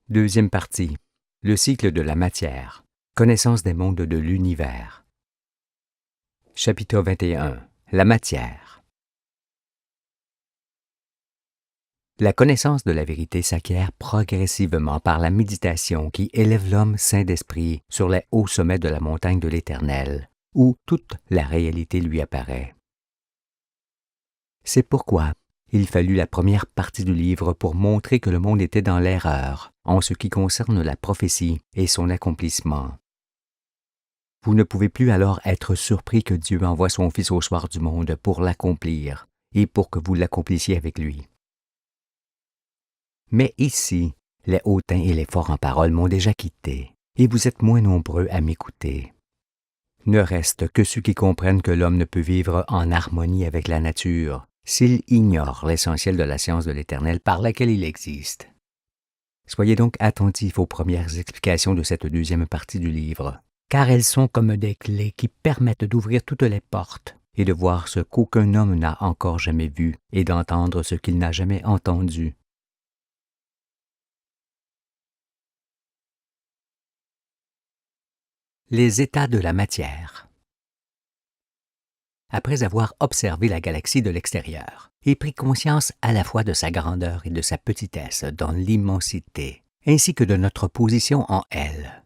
Deuxième partie. Le cycle de la matière. Connaissance des mondes de l'univers. Chapitre 21. La matière. La connaissance de la vérité s'acquiert progressivement par la méditation qui élève l'homme saint d'esprit sur les hauts sommets de la montagne de l'Éternel, où toute la réalité lui apparaît. C'est pourquoi il fallut la première partie du livre pour montrer que le monde était dans l'erreur en ce qui concerne la prophétie et son accomplissement. Vous ne pouvez plus alors être surpris que Dieu envoie son Fils au soir du monde pour l'accomplir et pour que vous l'accomplissiez avec lui. Mais ici, les hautains et les forts en parole m'ont déjà quitté, et vous êtes moins nombreux à m'écouter. Ne reste que ceux qui comprennent que l'homme ne peut vivre en harmonie avec la nature s'il ignore l'essentiel de la science de l'Éternel par laquelle il existe. Soyez donc attentifs aux premières explications de cette deuxième partie du livre, car elles sont comme des clés qui permettent d'ouvrir toutes les portes et de voir ce qu'aucun homme n'a encore jamais vu et d'entendre ce qu'il n'a jamais entendu. Les états de la matière. Après avoir observé la galaxie de l'extérieur et pris conscience à la fois de sa grandeur et de sa petitesse dans l'immensité, ainsi que de notre position en elle,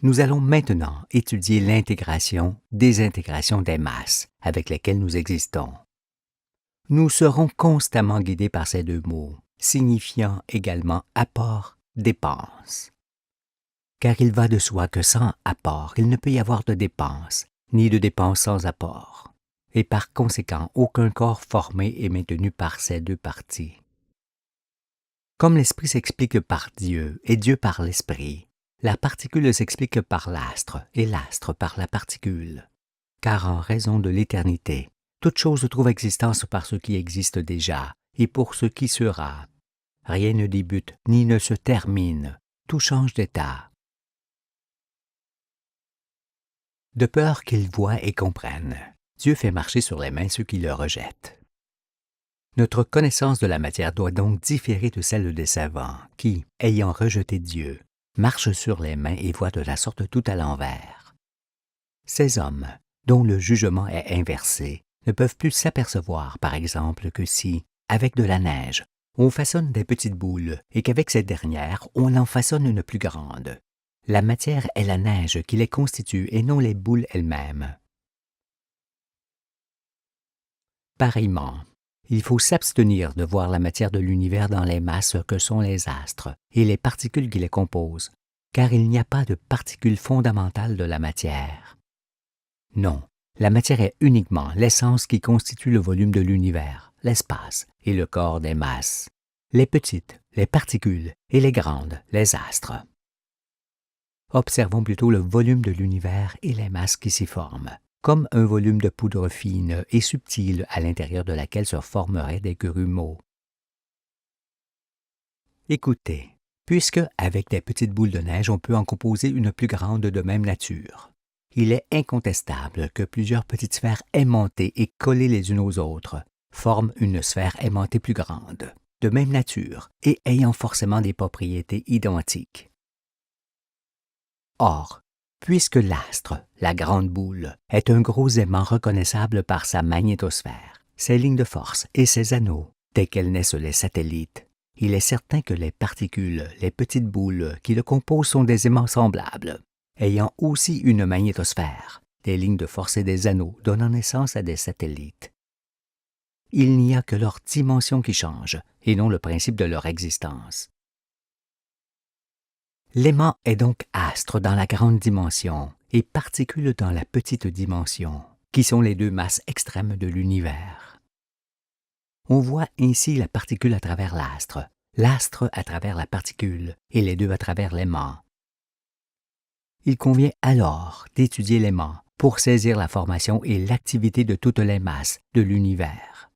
nous allons maintenant étudier l'intégration-désintégration des masses avec lesquelles nous existons. Nous serons constamment guidés par ces deux mots, signifiant également apport-dépense. Car il va de soi que sans apport, il ne peut y avoir de dépense, ni de dépense sans apport. Et par conséquent, aucun corps formé est maintenu par ces deux parties. Comme l'esprit s'explique par Dieu et Dieu par l'esprit, la particule s'explique par l'astre et l'astre par la particule. Car en raison de l'éternité, toute chose trouve existence par ce qui existe déjà et pour ce qui sera. Rien ne débute ni ne se termine, tout change d'état. De peur qu'ils voient et comprennent, Dieu fait marcher sur les mains ceux qui le rejettent. Notre connaissance de la matière doit donc différer de celle des savants qui, ayant rejeté Dieu, marchent sur les mains et voient de la sorte tout à l'envers. Ces hommes, dont le jugement est inversé, ne peuvent plus s'apercevoir, par exemple, que si, avec de la neige, on façonne des petites boules et qu'avec ces dernières, on en façonne une plus grande, la matière est la neige qui les constitue et non les boules elles-mêmes. Pareillement, il faut s'abstenir de voir la matière de l'univers dans les masses que sont les astres et les particules qui les composent, car il n'y a pas de particules fondamentales de la matière. Non, la matière est uniquement l'essence qui constitue le volume de l'univers, l'espace et le corps des masses, les petites, les particules et les grandes, les astres. Observons plutôt le volume de l'univers et les masses qui s'y forment, comme un volume de poudre fine et subtile à l'intérieur de laquelle se formeraient des grumeaux. Écoutez, puisque avec des petites boules de neige on peut en composer une plus grande de même nature, il est incontestable que plusieurs petites sphères aimantées et collées les unes aux autres forment une sphère aimantée plus grande, de même nature et ayant forcément des propriétés identiques. Or, puisque l'astre, la grande boule, est un gros aimant reconnaissable par sa magnétosphère, ses lignes de force et ses anneaux, dès qu'elles naissent les satellites, il est certain que les particules, les petites boules qui le composent sont des aimants semblables, ayant aussi une magnétosphère, des lignes de force et des anneaux donnant naissance à des satellites. Il n'y a que leur dimension qui change, et non le principe de leur existence. L'aimant est donc astre dans la grande dimension et particule dans la petite dimension, qui sont les deux masses extrêmes de l'univers. On voit ainsi la particule à travers l'astre à travers la particule et les deux à travers l'aimant. Il convient alors d'étudier l'aimant pour saisir la formation et l'activité de toutes les masses de l'univers.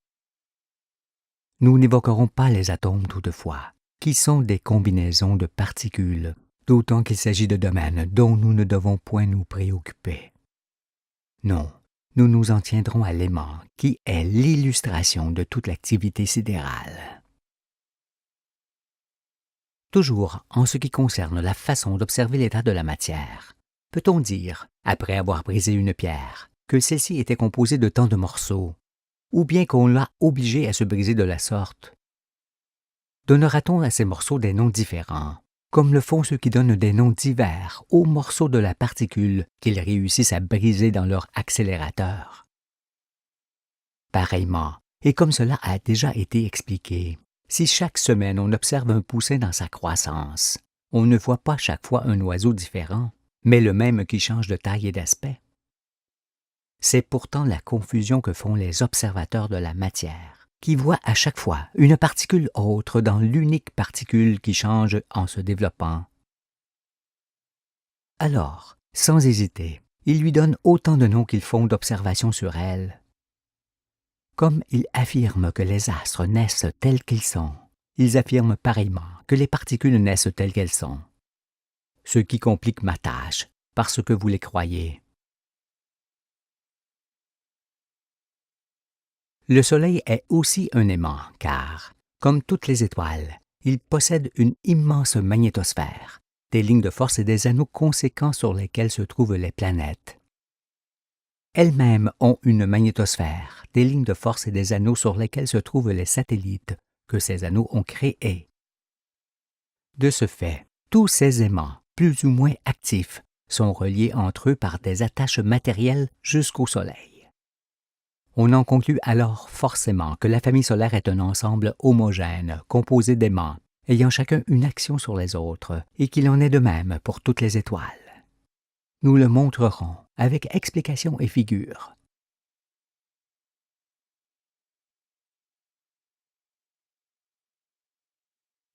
Nous n'évoquerons pas les atomes toutefois, qui sont des combinaisons de particules, d'autant qu'il s'agit de domaines dont nous ne devons point nous préoccuper. Non, nous nous en tiendrons à l'aimant, qui est l'illustration de toute l'activité sidérale. Toujours en ce qui concerne la façon d'observer l'état de la matière, peut-on dire, après avoir brisé une pierre, que celle-ci était composée de tant de morceaux, ou bien qu'on l'a obligée à se briser de la sorte? Donnera-t-on à ces morceaux des noms différents, comme le font ceux qui donnent des noms divers aux morceaux de la particule qu'ils réussissent à briser dans leur accélérateur? Pareillement, et comme cela a déjà été expliqué, si chaque semaine on observe un poussin dans sa croissance, on ne voit pas chaque fois un oiseau différent, mais le même qui change de taille et d'aspect. C'est pourtant la confusion que font les observateurs de la matière, qui voient à chaque fois une particule autre dans l'unique particule qui change en se développant. Alors, sans hésiter, ils lui donnent autant de noms qu'ils font d'observations sur elle. Comme ils affirment que les astres naissent tels qu'ils sont, ils affirment pareillement que les particules naissent telles qu'elles sont. Ce qui complique ma tâche, parce que vous les croyez. Le Soleil est aussi un aimant, car, comme toutes les étoiles, il possède une immense magnétosphère, des lignes de force et des anneaux conséquents sur lesquels se trouvent les planètes. Elles-mêmes ont une magnétosphère, des lignes de force et des anneaux sur lesquels se trouvent les satellites que ces anneaux ont créés. De ce fait, tous ces aimants, plus ou moins actifs, sont reliés entre eux par des attaches matérielles jusqu'au Soleil. On en conclut alors forcément que la famille solaire est un ensemble homogène, composé d'aimants, ayant chacun une action sur les autres, et qu'il en est de même pour toutes les étoiles. Nous le montrerons avec explication et figures.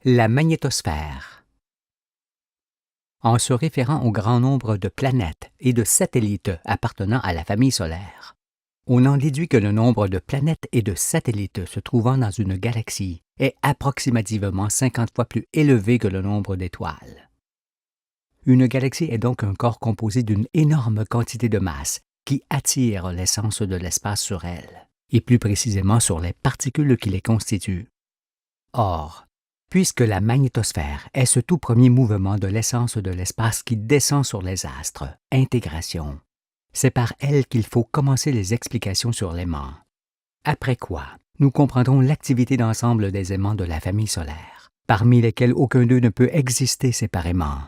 La magnétosphère. En se référant au grand nombre de planètes et de satellites appartenant à la famille solaire, on en déduit que le nombre de planètes et de satellites se trouvant dans une galaxie est approximativement 50 fois plus élevé que le nombre d'étoiles. Une galaxie est donc un corps composé d'une énorme quantité de masse qui attire l'essence de l'espace sur elle, et plus précisément sur les particules qui les constituent. Or, puisque la magnétosphère est ce tout premier mouvement de l'essence de l'espace qui descend sur les astres, intégration, c'est par elle qu'il faut commencer les explications sur l'aimant. Après quoi, nous comprendrons l'activité d'ensemble des aimants de la famille solaire, parmi lesquels aucun d'eux ne peut exister séparément.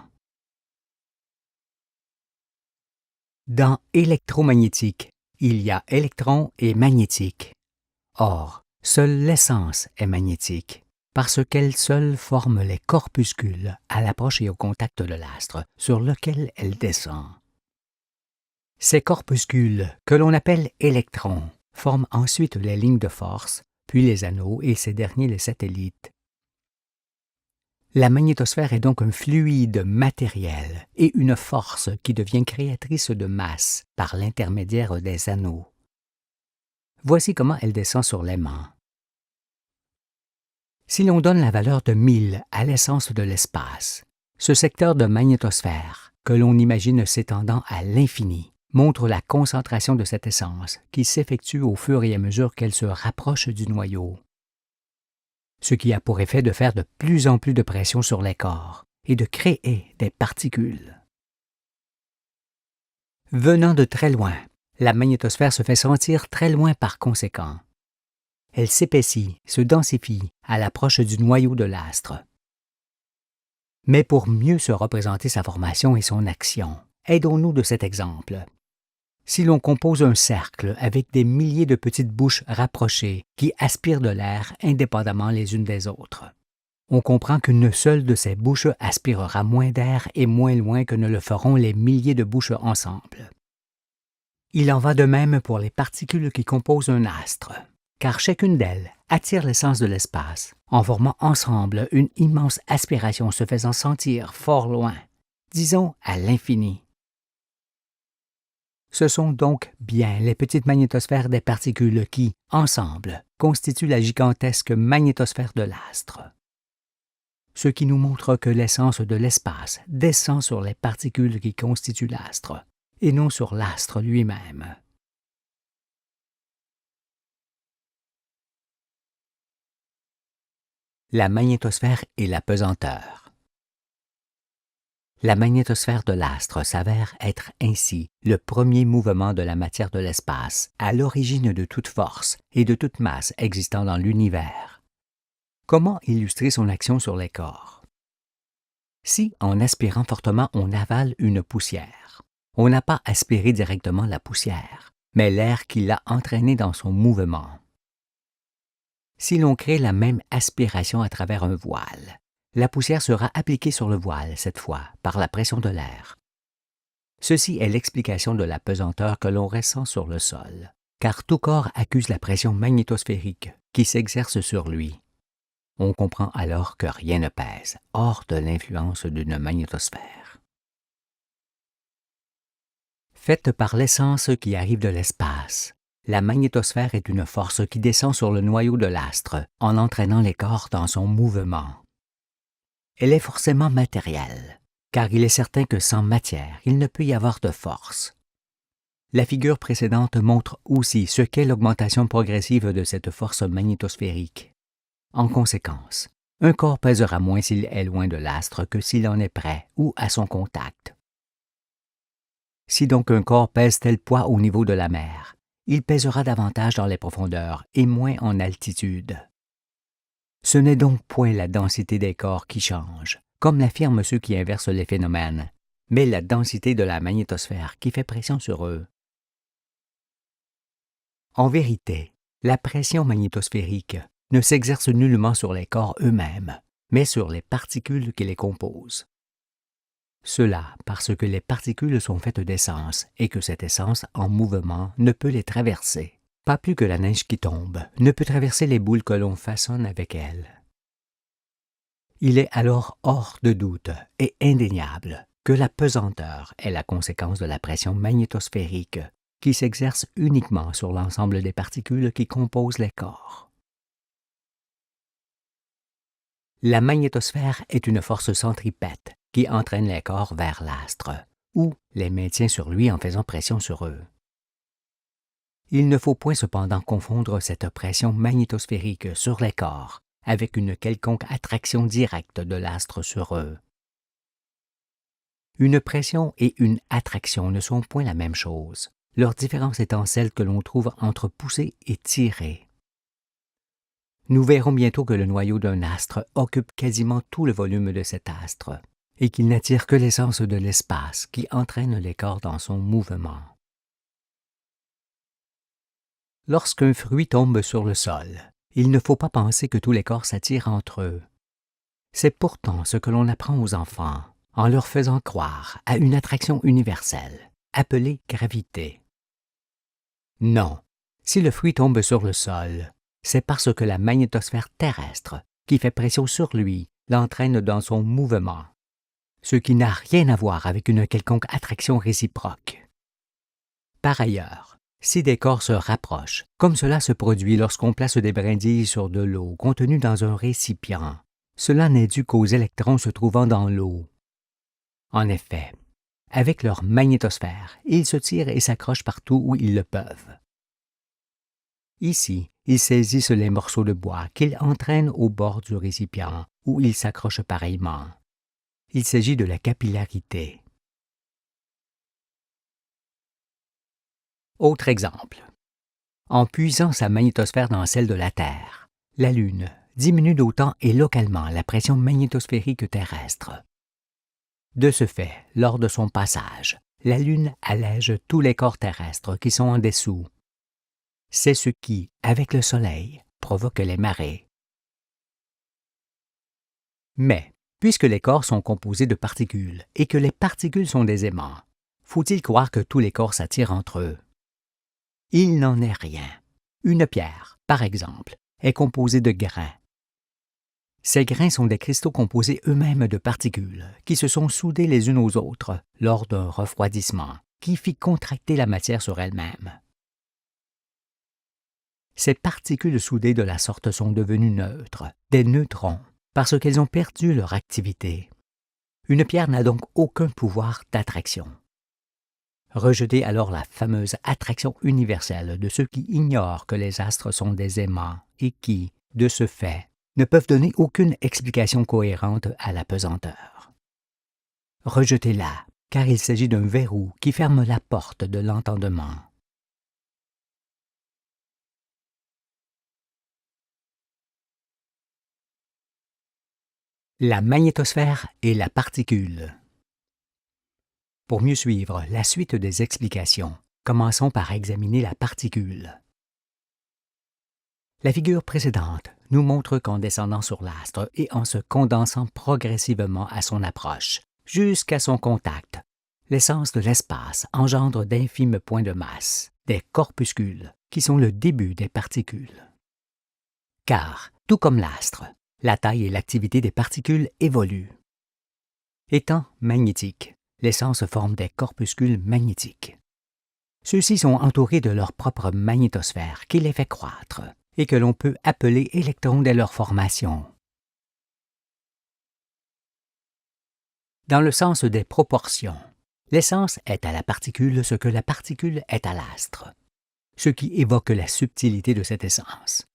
Dans électromagnétique, il y a électron et magnétique. Or, seule l'essence est magnétique, parce qu'elle seule forme les corpuscules à l'approche et au contact de l'astre sur lequel elle descend. Ces corpuscules, que l'on appelle électrons, forment ensuite les lignes de force, puis les anneaux et ces derniers les satellites. La magnétosphère est donc un fluide matériel et une force qui devient créatrice de masse par l'intermédiaire des anneaux. Voici comment elle descend sur l'aimant. Si l'on donne la valeur de 1000 à l'essence de l'espace, ce secteur de magnétosphère, que l'on imagine s'étendant à l'infini, montre la concentration de cette essence qui s'effectue au fur et à mesure qu'elle se rapproche du noyau. Ce qui a pour effet de faire de plus en plus de pression sur les corps et de créer des particules. Venant de très loin, la magnétosphère se fait sentir très loin par conséquent. Elle s'épaissit, se densifie à l'approche du noyau de l'astre. Mais pour mieux se représenter sa formation et son action, aidons-nous de cet exemple. Si l'on compose un cercle avec des milliers de petites bouches rapprochées qui aspirent de l'air indépendamment les unes des autres, on comprend qu'une seule de ces bouches aspirera moins d'air et moins loin que ne le feront les milliers de bouches ensemble. Il en va de même pour les particules qui composent un astre, car chacune d'elles attire l'essence de l'espace, en formant ensemble une immense aspiration se faisant sentir fort loin, disons à l'infini. Ce sont donc bien les petites magnétosphères des particules qui, ensemble, constituent la gigantesque magnétosphère de l'astre. Ce qui nous montre que l'essence de l'espace descend sur les particules qui constituent l'astre, et non sur l'astre lui-même. La magnétosphère et la pesanteur. La magnétosphère de l'astre s'avère être ainsi le premier mouvement de la matière de l'espace, à l'origine de toute force et de toute masse existant dans l'univers. Comment illustrer son action sur les corps? Si, en aspirant fortement, on avale une poussière, on n'a pas aspiré directement la poussière, mais l'air qui l'a entraîné dans son mouvement. Si l'on crée la même aspiration à travers un voile, la poussière sera appliquée sur le voile, cette fois, par la pression de l'air. Ceci est l'explication de la pesanteur que l'on ressent sur le sol, car tout corps accuse la pression magnétosphérique qui s'exerce sur lui. On comprend alors que rien ne pèse hors de l'influence d'une magnétosphère. Faite par l'essence qui arrive de l'espace, la magnétosphère est une force qui descend sur le noyau de l'astre en entraînant les corps dans son mouvement. Elle est forcément matérielle, car il est certain que sans matière, il ne peut y avoir de force. La figure précédente montre aussi ce qu'est l'augmentation progressive de cette force magnétosphérique. En conséquence, un corps pèsera moins s'il est loin de l'astre que s'il en est près ou à son contact. Si donc un corps pèse tel poids au niveau de la mer, il pèsera davantage dans les profondeurs et moins en altitude. Ce n'est donc point la densité des corps qui change, comme l'affirment ceux qui inversent les phénomènes, mais la densité de la magnétosphère qui fait pression sur eux. En vérité, la pression magnétosphérique ne s'exerce nullement sur les corps eux-mêmes, mais sur les particules qui les composent. Cela parce que les particules sont faites d'essence et que cette essence en mouvement ne peut les traverser. Pas plus que la neige qui tombe ne peut traverser les boules que l'on façonne avec elle. Il est alors hors de doute et indéniable que la pesanteur est la conséquence de la pression magnétosphérique qui s'exerce uniquement sur l'ensemble des particules qui composent les corps. La magnétosphère est une force centripète qui entraîne les corps vers l'astre, ou les maintient sur lui en faisant pression sur eux. Il ne faut point cependant confondre cette pression magnétosphérique sur les corps avec une quelconque attraction directe de l'astre sur eux. Une pression et une attraction ne sont point la même chose, leur différence étant celle que l'on trouve entre pousser et tirer. Nous verrons bientôt que le noyau d'un astre occupe quasiment tout le volume de cet astre, et qu'il n'attire que l'essence de l'espace qui entraîne les corps dans son mouvement. Lorsqu'un fruit tombe sur le sol, il ne faut pas penser que tous les corps s'attirent entre eux. C'est pourtant ce que l'on apprend aux enfants, en leur faisant croire à une attraction universelle, appelée gravité. Non, si le fruit tombe sur le sol, c'est parce que la magnétosphère terrestre, qui fait pression sur lui, l'entraîne dans son mouvement, ce qui n'a rien à voir avec une quelconque attraction réciproque. Par ailleurs, si des corps se rapprochent, comme cela se produit lorsqu'on place des brindilles sur de l'eau contenue dans un récipient, cela n'est dû qu'aux électrons se trouvant dans l'eau. En effet, avec leur magnétosphère, ils se tirent et s'accrochent partout où ils le peuvent. Ici, ils saisissent les morceaux de bois qu'ils entraînent au bord du récipient, où ils s'accrochent pareillement. Il s'agit de la capillarité. Autre exemple. En puisant sa magnétosphère dans celle de la Terre, la Lune diminue d'autant et localement la pression magnétosphérique terrestre. De ce fait, lors de son passage, la Lune allège tous les corps terrestres qui sont en dessous. C'est ce qui, avec le Soleil, provoque les marées. Mais, puisque les corps sont composés de particules et que les particules sont des aimants, faut-il croire que tous les corps s'attirent entre eux? Il n'en est rien. Une pierre, par exemple, est composée de grains. Ces grains sont des cristaux composés eux-mêmes de particules qui se sont soudés les unes aux autres lors d'un refroidissement qui fit contracter la matière sur elle-même. Ces particules soudées de la sorte sont devenues neutres, des neutrons, parce qu'elles ont perdu leur activité. Une pierre n'a donc aucun pouvoir d'attraction. Rejetez alors la fameuse attraction universelle de ceux qui ignorent que les astres sont des aimants et qui, de ce fait, ne peuvent donner aucune explication cohérente à la pesanteur. Rejetez-la, car il s'agit d'un verrou qui ferme la porte de l'entendement. La magnétosphère et la particule. Pour mieux suivre la suite des explications, commençons par examiner la particule. La figure précédente nous montre qu'en descendant sur l'astre et en se condensant progressivement à son approche, jusqu'à son contact, l'essence de l'espace engendre d'infimes points de masse, des corpuscules, qui sont le début des particules. Car, tout comme l'astre, la taille et l'activité des particules évoluent. Étant magnétiques, l'essence forme des corpuscules magnétiques. Ceux-ci sont entourés de leur propre magnétosphère qui les fait croître et que l'on peut appeler électrons dès leur formation. Dans le sens des proportions, l'essence est à la particule ce que la particule est à l'astre, ce qui évoque la subtilité de cette essence.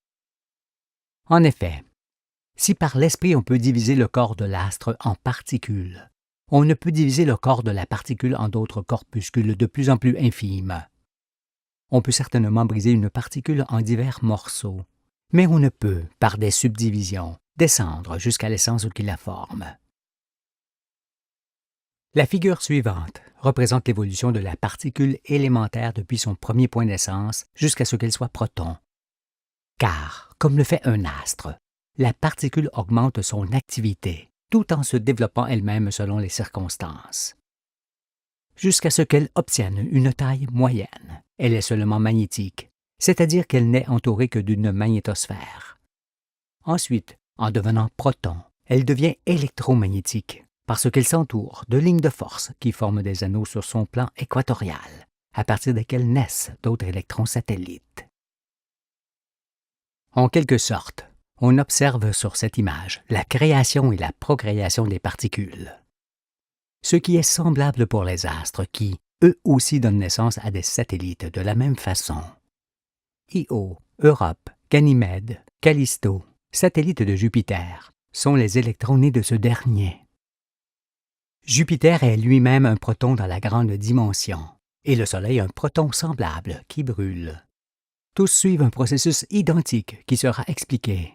En effet, si par l'esprit on peut diviser le corps de l'astre en particules, on ne peut diviser le corps de la particule en d'autres corpuscules de plus en plus infimes. On peut certainement briser une particule en divers morceaux, mais on ne peut, par des subdivisions, descendre jusqu'à l'essence qui la forme. La figure suivante représente l'évolution de la particule élémentaire depuis son premier point d'essence jusqu'à ce qu'elle soit proton. Car, comme le fait un astre, la particule augmente son activité, tout en se développant elle-même selon les circonstances. Jusqu'à ce qu'elle obtienne une taille moyenne. Elle est seulement magnétique, c'est-à-dire qu'elle n'est entourée que d'une magnétosphère. Ensuite, en devenant proton, elle devient électromagnétique, parce qu'elle s'entoure de lignes de force qui forment des anneaux sur son plan équatorial, à partir desquels naissent d'autres électrons satellites. En quelque sorte, on observe sur cette image la création et la procréation des particules. Ce qui est semblable pour les astres qui, eux aussi, donnent naissance à des satellites de la même façon. Io, Europe, Ganymède, Callisto, satellites de Jupiter, sont les électrons nés de ce dernier. Jupiter est lui-même un proton dans la grande dimension, et le Soleil un proton semblable qui brûle. Tous suivent un processus identique qui sera expliqué.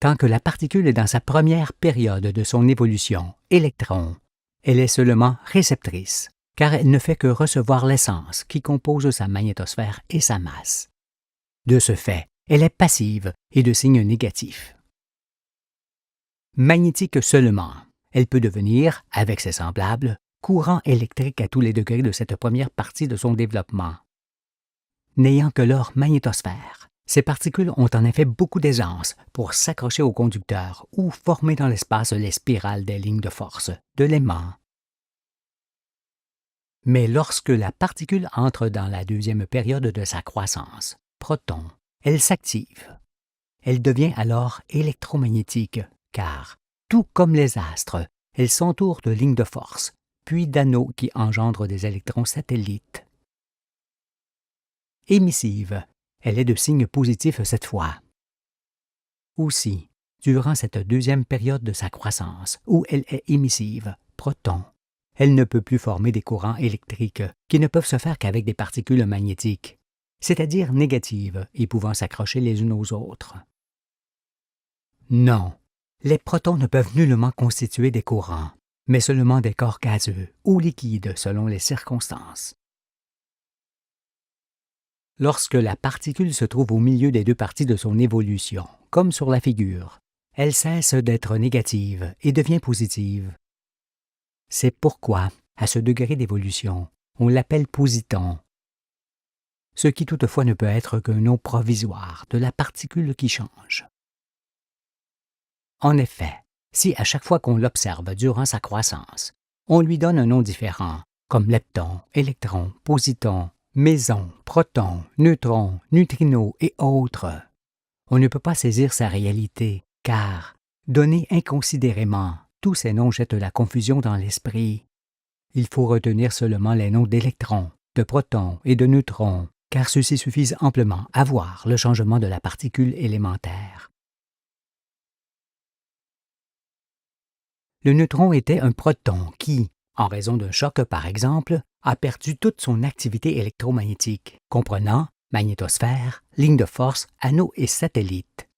Tant que la particule est dans sa première période de son évolution, électron, elle est seulement réceptrice, car elle ne fait que recevoir l'essence qui compose sa magnétosphère et sa masse. De ce fait, elle est passive et de signe négatif. Magnétique seulement, elle peut devenir, avec ses semblables, courant électrique à tous les degrés de cette première partie de son développement. N'ayant que leur magnétosphère, ces particules ont en effet beaucoup d'aisance pour s'accrocher au conducteur ou former dans l'espace les spirales des lignes de force, de l'aimant. Mais lorsque la particule entre dans la deuxième période de sa croissance, proton, elle s'active. Elle devient alors électromagnétique, car, tout comme les astres, elle s'entoure de lignes de force, puis d'anneaux qui engendrent des électrons satellites. Émissive, elle est de signe positif cette fois. Aussi, durant cette deuxième période de sa croissance, où elle est émissive, proton, elle ne peut plus former des courants électriques qui ne peuvent se faire qu'avec des particules magnétiques, c'est-à-dire négatives et pouvant s'accrocher les unes aux autres. Non, les protons ne peuvent nullement constituer des courants, mais seulement des corps gazeux ou liquides selon les circonstances. Lorsque la particule se trouve au milieu des deux parties de son évolution, comme sur la figure, elle cesse d'être négative et devient positive. C'est pourquoi, à ce degré d'évolution, on l'appelle positon, ce qui toutefois ne peut être qu'un nom provisoire de la particule qui change. En effet, si à chaque fois qu'on l'observe durant sa croissance, on lui donne un nom différent, comme lepton, électron, positon, méson, proton, neutron, neutrino et autres, on ne peut pas saisir sa réalité, car, donnés inconsidérément, tous ces noms jettent la confusion dans l'esprit. Il faut retenir seulement les noms d'électrons, de protons et de neutrons, car ceux-ci suffisent amplement à voir le changement de la particule élémentaire. Le neutron était un proton qui, en raison d'un choc par exemple, a perdu toute son activité électromagnétique, comprenant magnétosphère, ligne de force, anneau et satellite.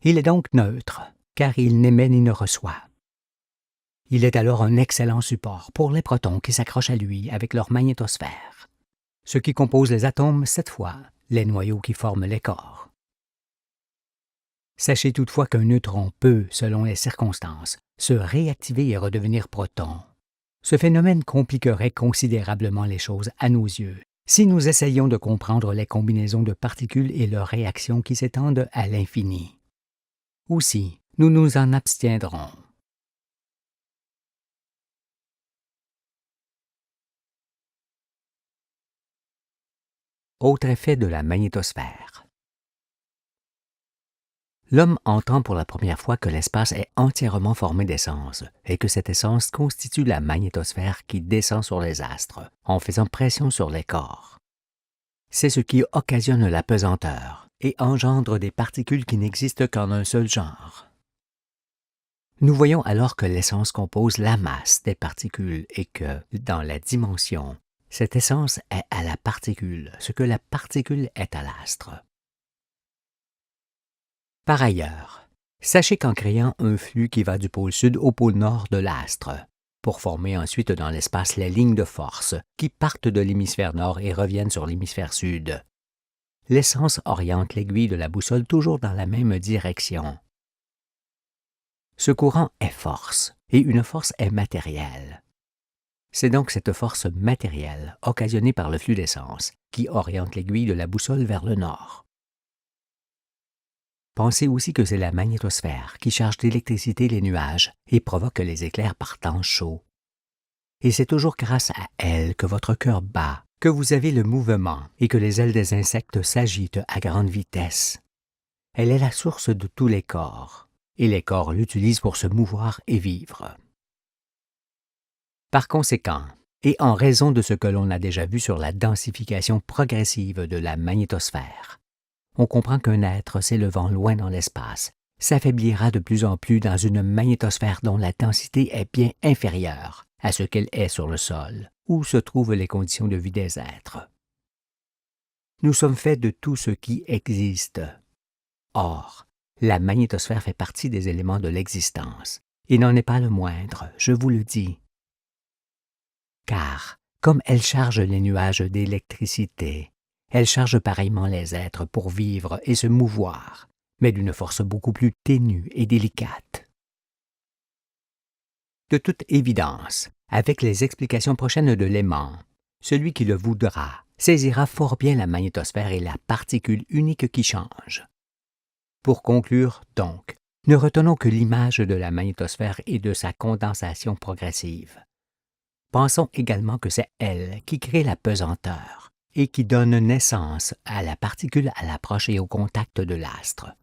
Il est donc neutre, car il n'émet ni ne reçoit. Il est alors un excellent support pour les protons qui s'accrochent à lui avec leur magnétosphère. Ce qui compose les atomes, cette fois, les noyaux qui forment les corps. Sachez toutefois qu'un neutron peut, selon les circonstances, se réactiver et redevenir proton. Ce phénomène compliquerait considérablement les choses à nos yeux, si nous essayions de comprendre les combinaisons de particules et leurs réactions qui s'étendent à l'infini. Aussi, nous nous en abstiendrons. Autre effet de la magnétosphère. L'homme entend pour la première fois que l'espace est entièrement formé d'essence et que cette essence constitue la magnétosphère qui descend sur les astres en faisant pression sur les corps. C'est ce qui occasionne la pesanteur et engendre des particules qui n'existent qu'en un seul genre. Nous voyons alors que l'essence compose la masse des particules et que, dans la dimension, cette essence est à la particule ce que la particule est à l'astre. Par ailleurs, sachez qu'en créant un flux qui va du pôle sud au pôle nord de l'astre, pour former ensuite dans l'espace les lignes de force qui partent de l'hémisphère nord et reviennent sur l'hémisphère sud, l'essence oriente l'aiguille de la boussole toujours dans la même direction. Ce courant est force, et une force est matérielle. C'est donc cette force matérielle, occasionnée par le flux d'essence, qui oriente l'aiguille de la boussole vers le nord. Pensez aussi que c'est la magnétosphère qui charge d'électricité les nuages et provoque les éclairs par temps chaud. Et c'est toujours grâce à elle que votre cœur bat, que vous avez le mouvement et que les ailes des insectes s'agitent à grande vitesse. Elle est la source de tous les corps, et les corps l'utilisent pour se mouvoir et vivre. Par conséquent, et en raison de ce que l'on a déjà vu sur la densification progressive de la magnétosphère, on comprend qu'un être s'élevant loin dans l'espace s'affaiblira de plus en plus dans une magnétosphère dont la densité est bien inférieure à ce qu'elle est sur le sol, où se trouvent les conditions de vie des êtres. Nous sommes faits de tout ce qui existe. Or, la magnétosphère fait partie des éléments de l'existence, et n'en est pas le moindre, je vous le dis. Car, comme elle charge les nuages d'électricité, elle charge pareillement les êtres pour vivre et se mouvoir, mais d'une force beaucoup plus ténue et délicate. De toute évidence, avec les explications prochaines de l'aimant, celui qui le voudra saisira fort bien la magnétosphère et la particule unique qui change. Pour conclure, donc, ne retenons que l'image de la magnétosphère et de sa condensation progressive. Pensons également que c'est elle qui crée la pesanteur et qui donne naissance à la particule à l'approche et au contact de l'astre.